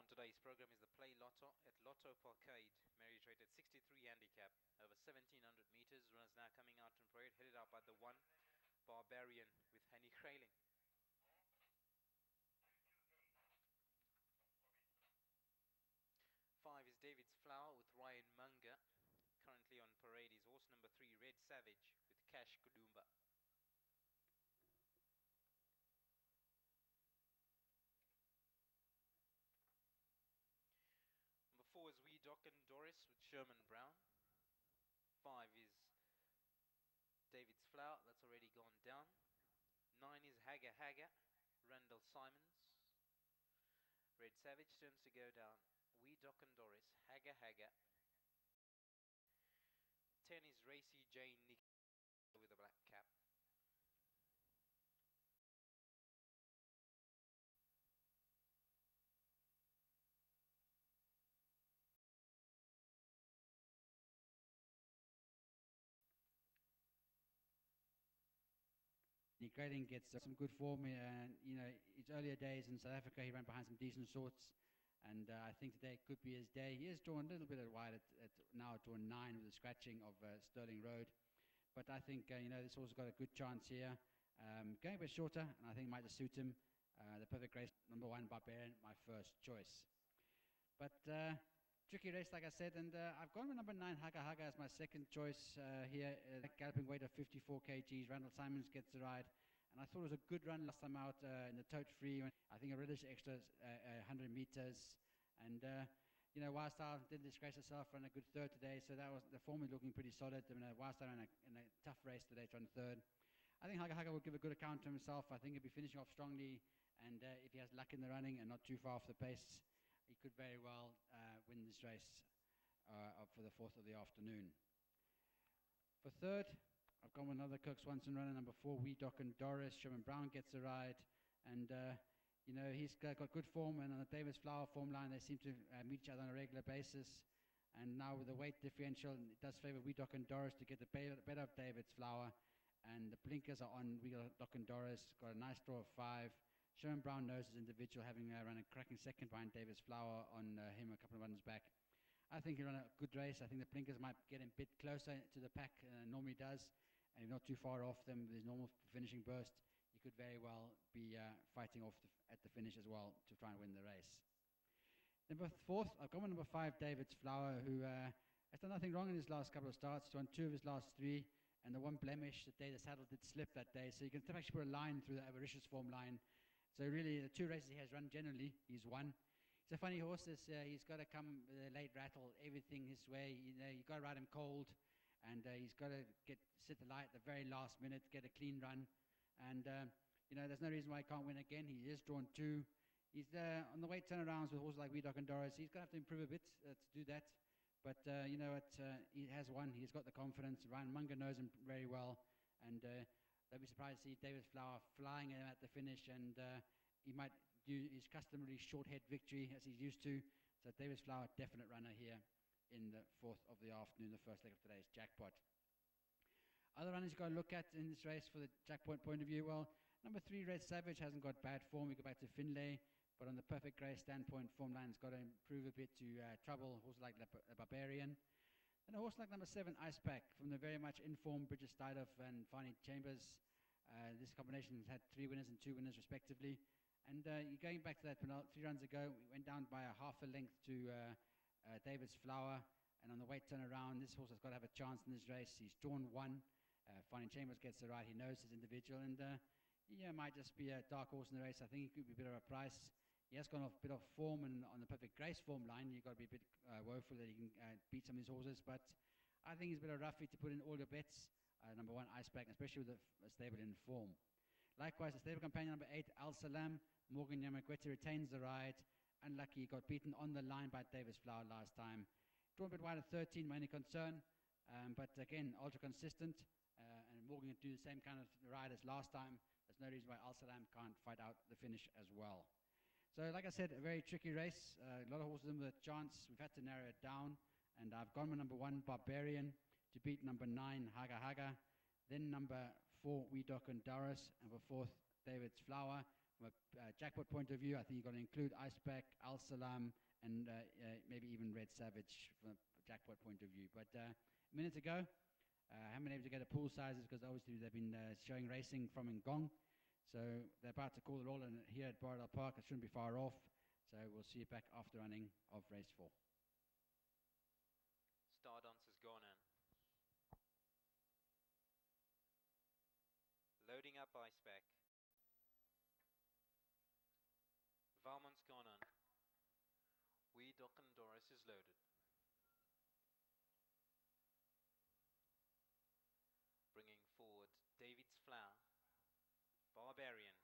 on today's program is the Play Lotto at Lotto Parkade, merit rated 63 handicap, over 1700 meters. Runners now coming out in parade, headed out by the 1 Barbarian with Henny Krailing. Five is David's Flower with Ryan Munger. Currently on parade is horse number 3, Red Savage with Cash Kudumba. Number 4 is Wee Doc and Doris with Sherman Brown. 5 is David's Flower, that's already gone down. 9 is Haga Haga, Randall Simons. Red Savage turns to go down. Wee Doc and Doris, Haga Haga. 10 is Racy Jane Nick with a black cap. Nick Krailing gets some good form, and his earlier days in South Africa, he ran behind some decent sorts, and I think today could be his day. He is drawn a little bit wide now drawn 9 with the scratching of Sterling Road, but I think this horse has got a good chance here. Going a bit shorter, and I think it might just suit him. The Perfect Grace, number 1 Barbarian, my first choice. But tricky race, like I said, and I've gone with number 9 Haga Haga as my second choice here. Galloping weight of 54 kgs. Randall Simons gets the ride, and I thought it was a good run last time out in the tote free. I think a relatively extra 100 meters, and whilst I didn't disgrace herself, ran a good third today, so that was the form is looking pretty solid. Whilst I ran in a tough race today to run third, I think Haga Haga will give a good account to himself. I think he'll be finishing off strongly, and if he has luck in the running and not too far off the pace, he could very well win this race for the 4th of the afternoon. For third, I've gone with another Kirk Swanson runner, number 4, Wee Doc and Doris. Sherman Brown gets a ride, and he's got good form, and on the Davis Flower form line, they seem to meet each other on a regular basis. And now with the weight differential, it does favour Wee Doc and Doris to get the better of David's Flower, and the blinkers are on Wee Doc and Doris. Got a nice draw of 5. Sherman Brown knows his individual, having run a cracking second behind Davis Flower on him a couple of runs back. I think he'll run a good race. I think the blinkers might get him a bit closer to the pack than normally does, and if not too far off them with his normal finishing burst, he could very well be fighting off at the finish as well to try and win the race. Number 4th, I've gone with number 5, David's Flower, who has done nothing wrong in his last couple of starts. He's won 2 of his last 3, and the one blemish, the day the saddle did slip that day, so you can actually put a line through the Avaricious form line. So really, the 2 races he has run generally, he's won. He's a funny horse. He's got to come with a late rattle, everything his way. You've got to ride him cold, and he's got to sit the light at the very last minute, get a clean run. And, there's no reason why he can't win again. He is drawn 2. He's on the weight turnarounds with horses like Wee Doc and Doris. He's going to have to improve a bit to do that. But, he has won. He's got the confidence. Ryan Munger knows him very well. And I'd be surprised to see David Flower flying him at the finish, and he might do his customary short head victory as he's used to. So David Flower, definite runner here in the 4th of the afternoon, the first leg of today's jackpot. Other runners you've got to look at in this race for the jackpot point of view. Well, number 3, Red Savage, hasn't got bad form. We go back to Finlay, but on the Perfect Grace standpoint, form line's got to improve a bit to trouble horses like the Barbarian. And a horse like number 7, Ice Pack, from the very much informed Bridget Steidoff and Fanny Chambers. This combination has had 3 winners and 2 winners respectively. And going back to that 3 runs ago, we went down by a half a length to David's Flower. And on the weight turnaround, this horse has got to have a chance in this race. He's drawn 1. Fanny Chambers gets the right. He knows his individual. And he might just be a dark horse in the race. I think he could be a bit of a price. He has gone off a bit of form, and on the Perfect Grace form line, you've got to be a bit woeful that he can beat some of his horses. But I think he's a bit of roughy to put in all your bets. Number 1, Ice Pack, especially with a stable in form. Likewise, the stable companion number 8, Al Salam. Morgan Yamagueti retains the ride. Unlucky, he got beaten on the line by Davis Flower last time. Drawn a bit wide at 13, my only concern. But again, ultra consistent. And Morgan can do the same kind of ride as last time. There's no reason why Al Salam can't fight out the finish as well. So, like I said, a very tricky race. A lot of horses in with a chance. We've had to narrow it down. And I've gone with number 1, Barbarian, to beat number 9, Haga Haga. Then number 4, Wee Doc and Doris. And for 4th, David's Flower. from a jackpot point of view, I think you've got to include Icepack, Al Salam, and maybe even Red Savage from a jackpot point of view. But minutes ago, I haven't been able to get the pool sizes because obviously they've been showing racing from Ngong. So they're about to call it all, and here at Borodale Park, it shouldn't be far off. So we'll see you back after running of race 4. Stardance has gone in. Loading up Icepack. Valmont's gone in. We Doc and Doris is loaded. Bringing forward David's Flower. Barbarian.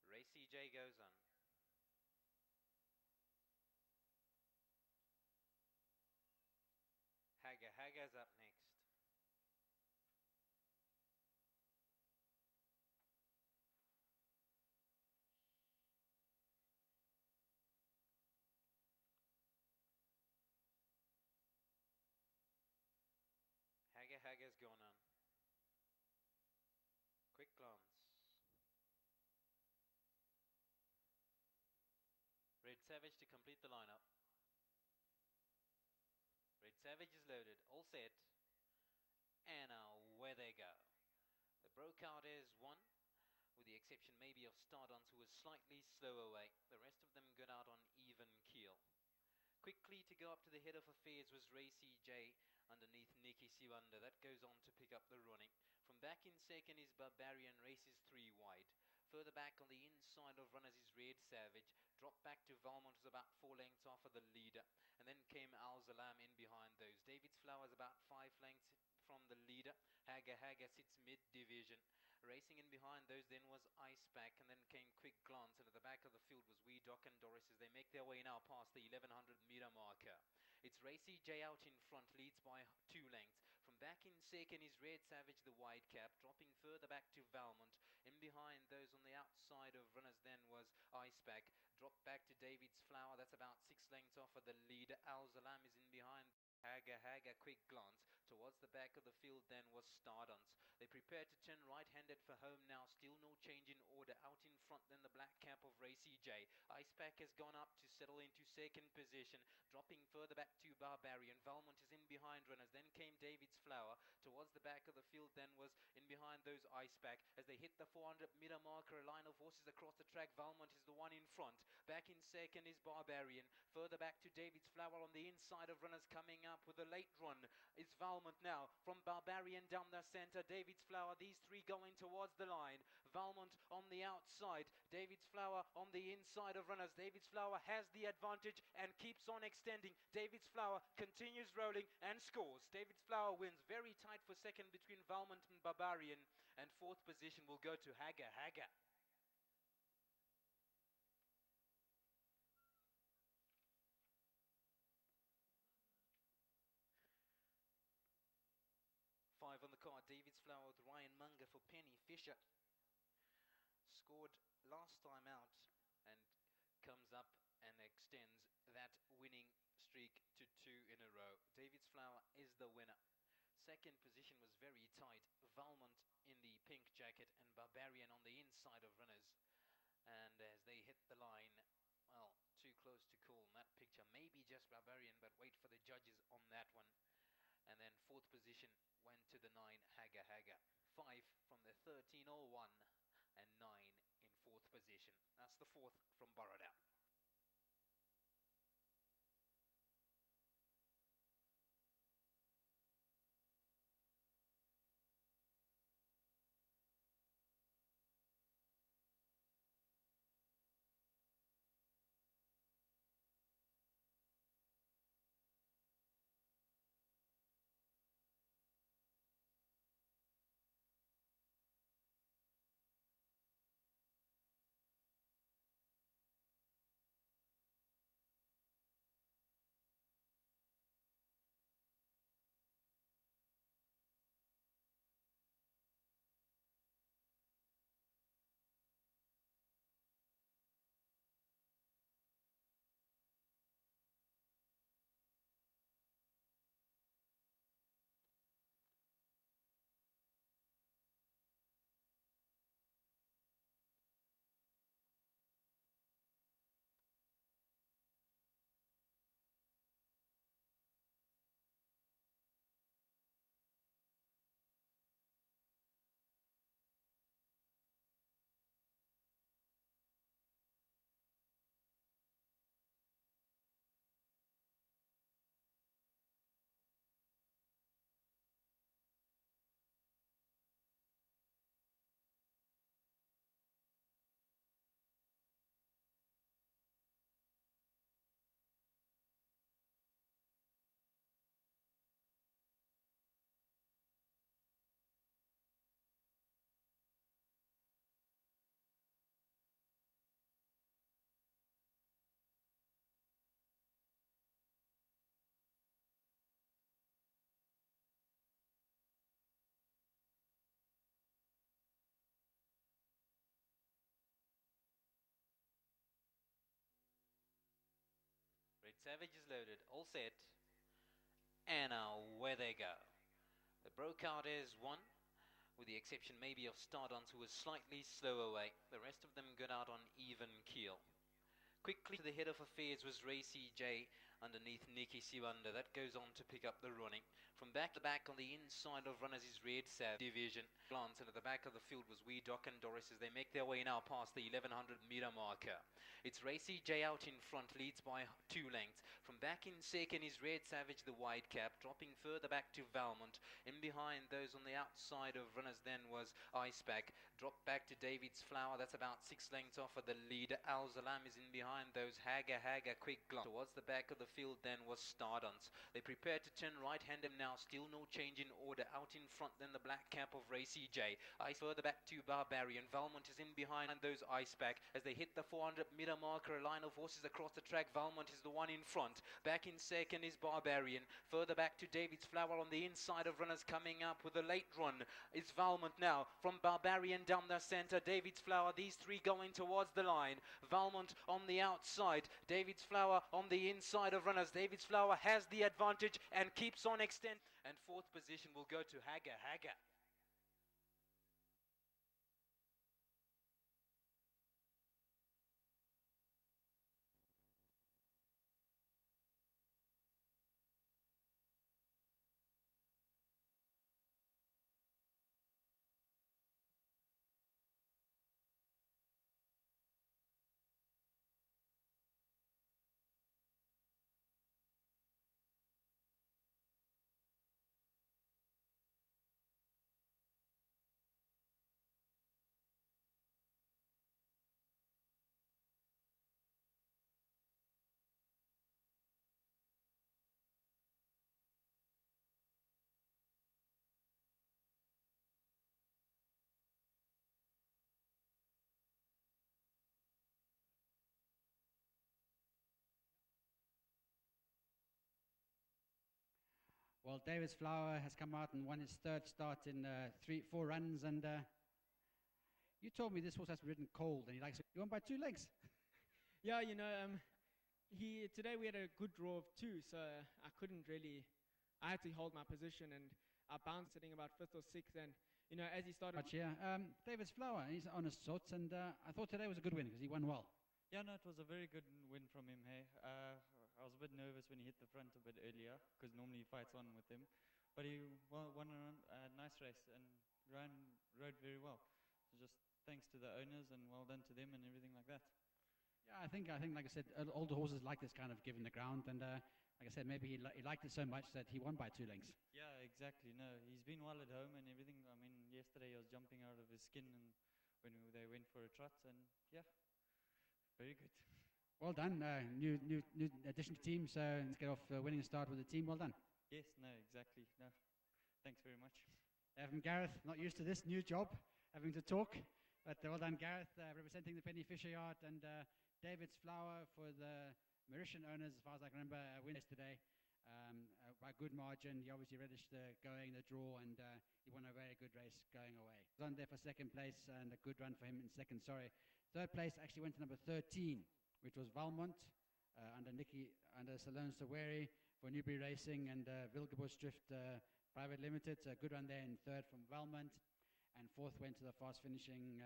Racy J goes on. Hagga's up next. Hagga's gone on. Quick glance. Red Savage to complete the lineup. Red Savage is loaded, all set. And away they go. The Brokout is one, with the exception maybe of Stardance, who was slightly slow away. The rest of them got out on even keel. Quickly to go up to the head of affairs was Racy J underneath Nikki Siwanda. That goes on to pick up the running. From back in second is Barbarian, races 3 wide. Further back on the inside of runners is Red Savage. Drop back to Valmont, was about 4 lengths off of the leader. And then came Al Zalam in behind those. David's Flowers about 5 lengths from the leader. Hagga sits mid-division. Racing in behind those then was Icepack, and then came Quick Glance, and at the back of the field was Wee Doc and Doris as they make their way now past the 1100 meter marker. It's Racy J out in front, leads by 2 lengths. From back in second is Red Savage, the wide cap, dropping further back to Valmont. In behind those on the outside of runners then was Icepack. Dropped back to David's Flower, that's about 6 lengths off of the leader. Al Zalam is in behind. Hagga, quick glance. Towards the back of the field then was Stardance. They prepared to turn right-handed for home now. Still no change in order. Out in front then the black cap of Racy J. Icepack has gone up to settle into second position. Dropping further back to Barbarian. Valmont is in behind runners. Then came David's Flower. Towards the back of the field then was in behind those Icepack. As they hit the 400 meter marker, a line of horses across the track. Valmont is the one in front. Back in second is Barbarian. Further back to David's Flower on the inside of runners coming up with a late run. It's Valmont now from Barbarian down the center. David's Flower, these 3 going towards the line. Valmont on the outside. David's Flower on the inside of runners. David's Flower has the advantage and keeps on extending. David's Flower continues rolling and scores. David's Flower wins, very tight for second between Valmont and Barbarian, and 4th position will go to Hagga. 5 on the card. David's Flower with Ryan Munger for Penny Fisher. Scored last time out and comes up and extends that winning streak to 2 in a row. David's Flower is the winner. Second position was very tight. Valmont in the pink jacket and Barbarian on the inside of runners. And as they hit the line, well, too close to call in that picture. Maybe just Barbarian, but wait for the judges on that one. And then 4th position went to the 9, Hagga. 5 from the 1301 and 9 in 4th position. That's the 4th from Borodale. Red Savage is loaded, all set, and away they go. The broke out as one, with the exception maybe of Stardance, who was slightly slow away. The rest of them got out on even keel. Quickly to the head of affairs was Racy J underneath Nikki Siwanda. That goes on to pick up the running. From back to back on the inside of runners is Red Sav division. Glance, and at the back of the field was Wee Doc and Doris as they make their way now past the 1100 meter marker. It's Racy J out in front, leads by 2 lengths. From back in second is Red Savage, the wide cap, dropping further back to Valmont. In behind those on the outside of runners then was Icepack. Dropped back to David's Flower, that's about 6 lengths off of the lead. Al Zalam is in behind those. Haga quick glance. Towards the back of the field then was Stardance. They prepare to turn right-handed now, still no change in order. Out in front then the black cap of Racy J. Ice further back to Barbarian. Valmont is in behind those Icepack as they hit the 400 meter marker. A line of horses across the track. Valmont is the one in front. Back in second is Barbarian. Further back to David's Flower on the inside of runners coming up with a late run. It's Valmont now from Barbarian down the center. David's Flower, these three going towards the line. Valmont on the outside. David's Flower on the inside of runners. David's Flower has the advantage and keeps on extend. And fourth position will go to Haga. Well, David's Flower has come out and won his third start in 4 runs, and you told me this horse has ridden cold, and he won by 2 lengths. Yeah, today we had a good draw of 2, so I couldn't really. I had to hold my position, and I bounced sitting about 5th or 6th, and as he started. David's Flower, he's on his sorts, and I thought today was a good win because he won well. Yeah, no, it was a very good win from him. Hey, I was a bit nervous when he hit the front a bit earlier because normally he fights on with him, but he won a nice race and rode very well. So just thanks to the owners and well done to them and everything like that. Yeah, I think like I said, all the horses like this kind of given the ground, and like I said, maybe he liked it so much that he won by 2 lengths. Yeah, exactly. No, he's been well at home and everything. I mean, yesterday he was jumping out of his skin and when they went for a trot, and yeah, very good. Well done, new addition to the team. So let's get off winning start with the team. Well done. Yes, no, exactly. No, thanks very much. Gareth, not used to this new job, having to talk, but well done, Gareth, representing the Penny Fisher Yard, and David's Flower for the Mauritian owners, as far as I can remember, wins today by good margin. He obviously relished the draw, and he won a very good race going away. He was on there for second place, and a good run for him in second. Third place actually went to number 13. Which was Valmont under Salone Saweri for Newbury Racing, and Wilgebusch Drift Private Limited. So a good run there in third from Valmont, and fourth went to the fast finishing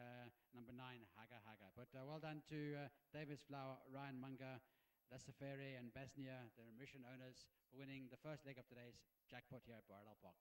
number 9 Haga. But well done to David's Flower, Ryan Munger, Lasaferi and Basnia, the Mauritian owners, for winning the first leg of today's jackpot here at Baradal Park.